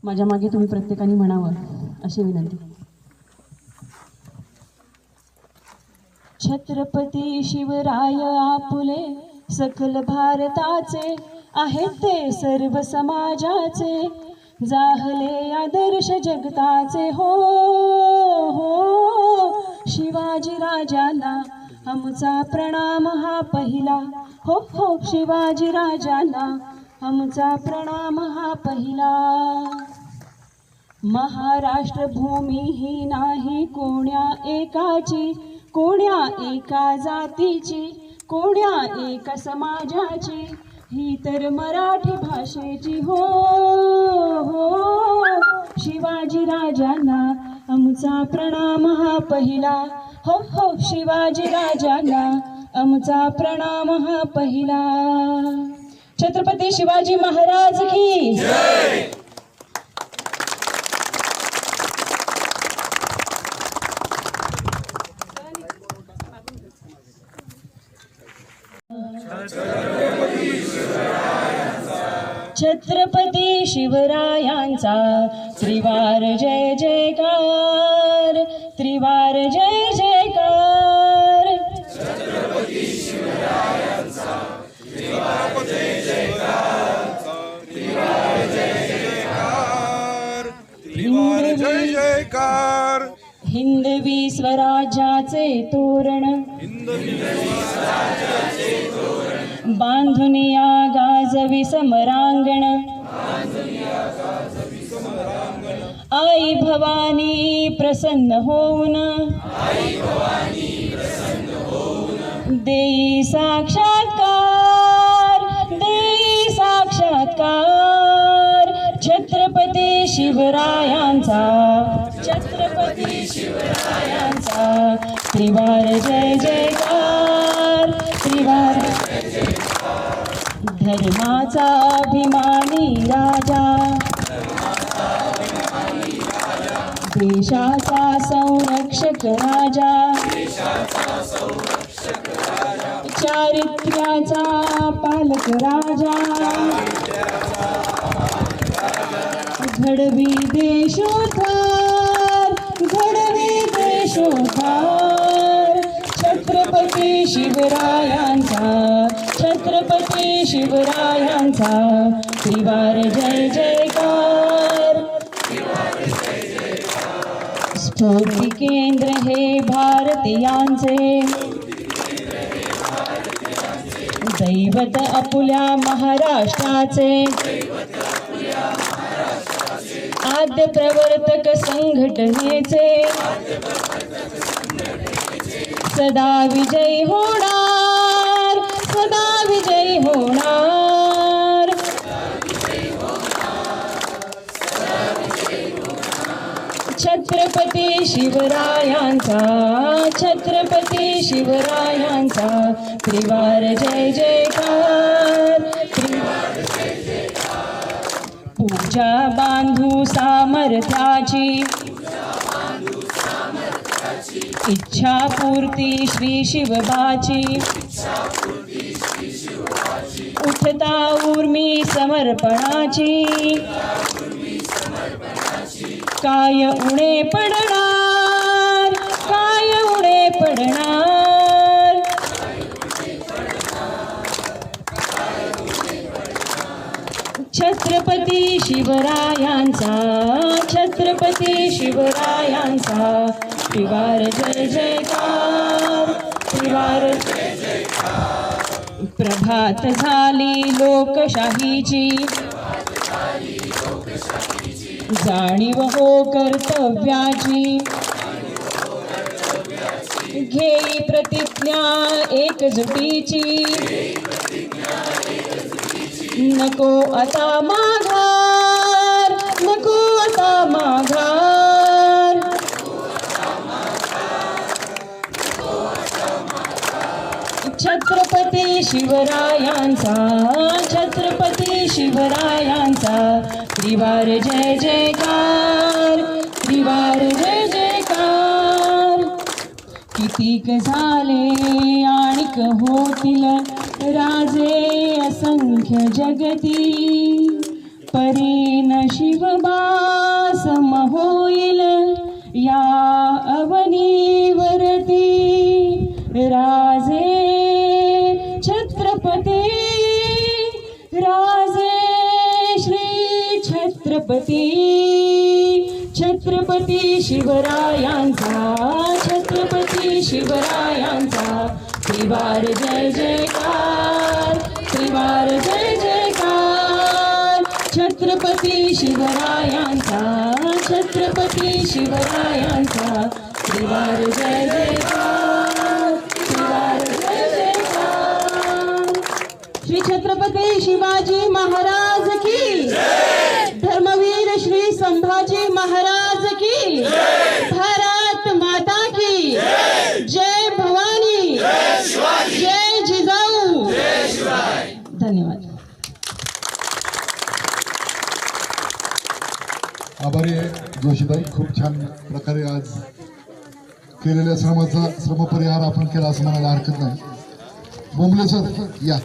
माझ्या मागे तुम्ही प्रत्येकाने म्हणावं अशी विनंती. छत्रपती शिवराय आपुले सकल भारताचे आहेत ते सर्व समाजाचे, जाहले आदर्श जगताचे हो हो. शिवाजी राजांना आमचा प्रणाम हा पहिला हो हो. शिवाजी राजांना आमचा प्रणाम हा पहिला. महाराष्ट्र भूमी ही नाही कोण्या एकाची, कोण्या एका जातीची, कोण्या एका समाजाची, ही तर मराठी भाषेची हो हो. शिवाजी राजांना आमचा प्रणाम हा पहिला हो हो. शिवाजी राजांना आमचा प्रणाम हा पहिला. छत्रपती शिवाजी महाराज की जय. छत्रपती शिवरायांचा त्रिवार जय जयकार, त्रिवार जय जयकार. छत्रपती शिवरायांचा त्रिवार जय जयकार, त्रिवार जय जयकार, त्रिवार जय जयकार. हिंदवी स्वराज्याचे तोरण, बांधून या गाजवी समरांगण, आई भवानी प्रसन्न होऊन, देई साक्षात्कार, देई साक्षात्कार. छत्रपती शिवरायांचा, छत्रपती शिवरायांचा त्रिवार जय जयकार, त्रिवार. धर्माचा अभिमानी राजा, देशाचा संरक्षक राजा, चारित्र्याचा पालक राजा, घडवी देशोद्धार, घडवी देशोद्धार. छत्रपती शिवरायांचा, छत्रपती शिवरायांचा त्रिवार जय जयकार. स्फूर्ती केंद्र हे भारतीयांचे, दैवत आपुल्या महाराष्ट्राचे, आद्य प्रवर्तक संघटनेचे, सदा विजयी होणार, सदा विजयी होणार. छत्रपती शिवरायांचा, छत्रपती शिवरायांचा त्रिवार जय जयकार, त्रिवार जय जयकार. पूजा बांधू सामर्थ्याची, इच्छा पूर्ती श्री शिवबाची, उठता उर्मी समर्पणाची, काय उणे पडणार, काय उणे पडणार. छत्रपती शिवरायांचा, छत्रपती शिवरायांचा त्रिवार जय जयकार, त्रिवार जय जयकार. प्रभात झाली लोकशाहीची, जाणीव हो कर्तव्याची, घेई प्रतिज्ञा एकजुटीची, नको आता माघार, नको आता माघार. छत्रपती शिवरायांचा, छत्रपती शिवरायांचा त्रिवार जय जयकार, त्रिवार जय जयकार. कितीक झाले आणिक होतील राजे असंख्य जगती, परीन शिवबास होईल या अवनीवरती राजे छत्रपती राजे श्री छत्रपती छत्रपती शिवरायांचा छत्रपती शिवरायांचा त्रिवार जय जयकार त्रिवार जय जयकार छत्रपती शिवरायांचा छत्रपती शिवरायांचा त्रिवार जय जयकार त्रिवार जय जयकार श्री छत्रपती शिवाजी महाराज की धर्मवीर श्री संभाजी महाराज की भारत माता की जय भवानी जय जिजाऊ धन्यवाद. आभारी आहे जोशीबाई. खूप छान प्रकारे आज केलेल्या श्रमपरिहार आपण केला असं म्हणायला हरकत नाही. बोंबले सर या.